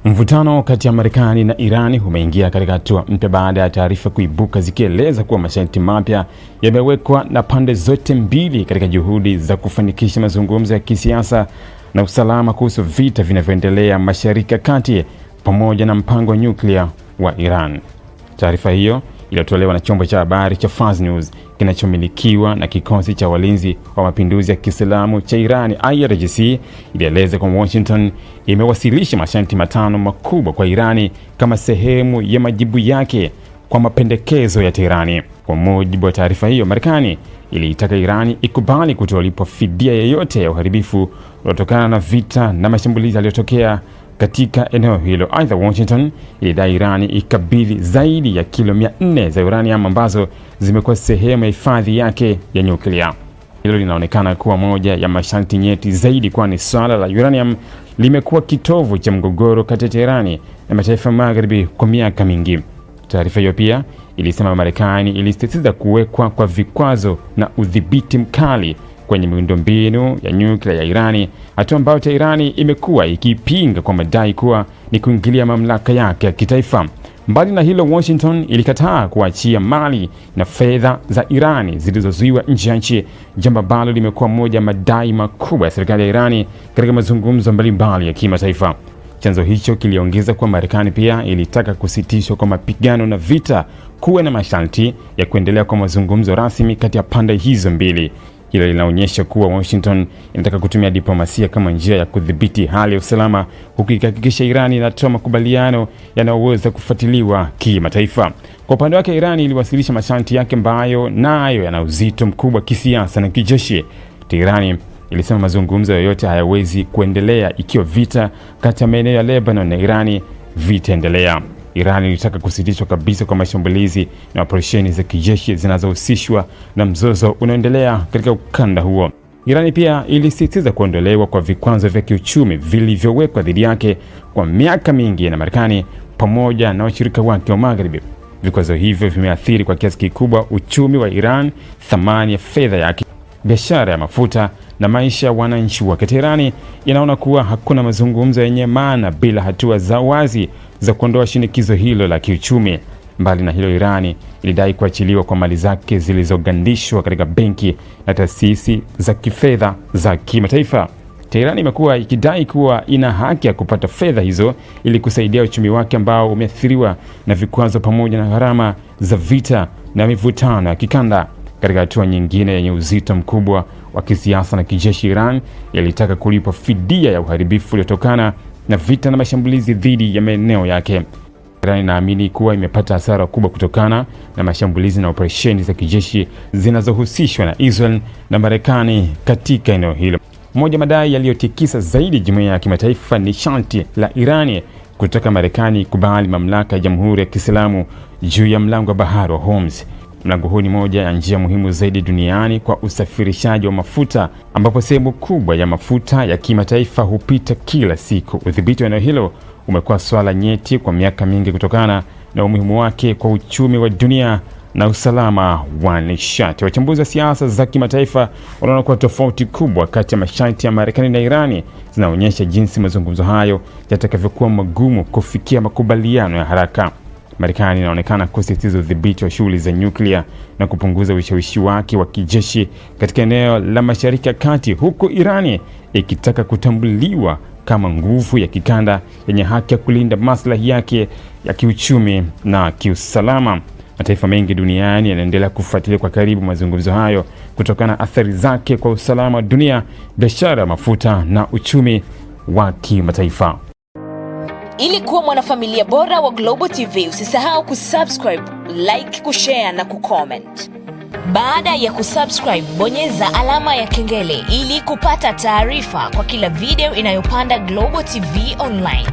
Mvutano kati ya Marekani na Iran umeingia katika hatua mpya baada ya taarifa kuibuka zikieleza kuwa masharti mapya yamewekwa na pande zote mbili katika juhudi za kufanikisha mazungumzo ya kisiasa na usalama kuhusu vita vinavyoendelea Mashariki ya Kati pamoja na mpango wa nyuklia wa Iran. Taarifa hiyo iliyotolewa na chombo cha habari cha Fars News kinachomilikiwa na kikosi cha walinzi wa mapinduzi ya Kiislamu cha Iran IRGC ilieleza kwamba Washington imewasilisha masharti matano makubwa kwa Irani kama sehemu ya majibu yake kwa mapendekezo ya Teherani. Kwa mujibu wa taarifa hiyo, Marekani iliitaka Irani ikubali kutolipwa fidia yoyote ya uharibifu uliotokana na vita na mashambulizi yaliyotokea katika eneo hilo. Aidha, Washington ilidai Irani ikabidhi zaidi ya kilo 400 za uranium ambazo zimekuwa sehemu ya hifadhi yake ya nyuklia. Hilo linaonekana kuwa moja ya masharti nyeti zaidi, kwani swala la uranium limekuwa kitovu cha mgogoro kati ya Teherani na mataifa magharibi kwa miaka mingi. Taarifa hiyo pia ilisema Marekani ilisisitiza kuwekwa kwa vikwazo na udhibiti mkali kwenye miundombinu ya nyuklia ya Irani, hatua ambayo Teherani imekuwa ikipinga kwa madai kuwa ni kuingilia mamlaka yake ya kitaifa. Mbali na hilo, Washington ilikataa kuachia mali na fedha za Irani zilizozuiwa nje ya nchi, jambo ambalo limekuwa moja madai makubwa ya serikali ya Irani katika mazungumzo mbalimbali ya kimataifa. Chanzo hicho kiliongeza kuwa Marekani pia ilitaka kusitishwa kwa mapigano na vita, kuwe na masharti ya kuendelea kwa mazungumzo rasmi kati ya pande hizo mbili. Hilo linaonyesha kuwa Washington inataka kutumia diplomasia kama njia ya kudhibiti hali ya usalama, huku ikihakikisha Irani inatoa makubaliano yanayoweza kufuatiliwa kimataifa. Kwa upande wake, Irani iliwasilisha masharti yake ambayo nayo yana uzito mkubwa kisiasa na kijeshi. Teherani ilisema mazungumzo yoyote hayawezi kuendelea ikiwa vita kati ya maeneo ya Lebanon na Irani vitaendelea. Iran ilitaka kusitishwa kabisa kwa mashambulizi na operesheni za kijeshi zinazohusishwa na mzozo unaoendelea katika ukanda huo. Iran pia ilisisitiza kuondolewa kwa vikwazo vya kiuchumi vilivyowekwa dhidi yake kwa miaka mingi na Marekani pamoja na washirika wake wa Magharibi. Vikwazo hivyo vimeathiri kwa kiasi kikubwa uchumi wa Iran, thamani ya fedha yake, biashara ya mafuta na maisha ya wananchi wake. Teherani inaona kuwa hakuna mazungumzo yenye maana bila hatua za wazi za kuondoa shinikizo hilo la kiuchumi. Mbali na hilo, Irani ilidai kuachiliwa kwa mali zake zilizogandishwa katika benki na taasisi za kifedha za kimataifa. Teherani imekuwa ikidai kuwa ina haki ya kupata fedha hizo ili kusaidia uchumi wake ambao umeathiriwa na vikwazo pamoja na gharama za vita na mivutano ya kikanda. Katika hatua nyingine yenye uzito mkubwa wa kisiasa na kijeshi, Iran ilitaka kulipwa fidia ya uharibifu uliotokana na vita na mashambulizi dhidi ya maeneo yake. Iran inaamini kuwa imepata hasara kubwa kutokana na mashambulizi na operesheni za kijeshi zinazohusishwa na Israel na Marekani katika eneo hilo. Moja madai yaliyotikisa zaidi jumuiya ya kimataifa ni sharti la Irani kutoka Marekani kubali mamlaka ya Jamhuri ya Kiislamu juu ya mlango wa bahari wa Hormuz. Mlango huu ni moja ya njia muhimu zaidi duniani kwa usafirishaji wa mafuta, ambapo sehemu kubwa ya mafuta ya kimataifa hupita kila siku. Udhibiti wa eneo hilo umekuwa swala nyeti kwa miaka mingi kutokana na umuhimu wake kwa uchumi wa dunia na usalama wa nishati. Wachambuzi wa siasa za kimataifa wanaona kuwa tofauti kubwa kati ya masharti ya Marekani na Irani zinaonyesha jinsi mazungumzo hayo yatakavyokuwa magumu kufikia makubaliano ya haraka. Marekani inaonekana kusisitiza udhibiti wa shughuli za nyuklia na kupunguza ushawishi wake wa kijeshi katika eneo la Mashariki ya Kati, huku Irani ikitaka kutambuliwa kama nguvu ya kikanda yenye haki ya kulinda maslahi yake ya kiuchumi na kiusalama. Mataifa mengi duniani yanaendelea kufuatilia kwa karibu mazungumzo hayo kutokana na athari zake kwa usalama wa dunia, biashara ya mafuta na uchumi wa kimataifa. Ili kuwa mwanafamilia bora wa Global TV, usisahau kusubscribe, like, kushare na kucomment. Baada ya kusubscribe, bonyeza alama ya kengele ili kupata taarifa kwa kila video inayopanda Global TV Online.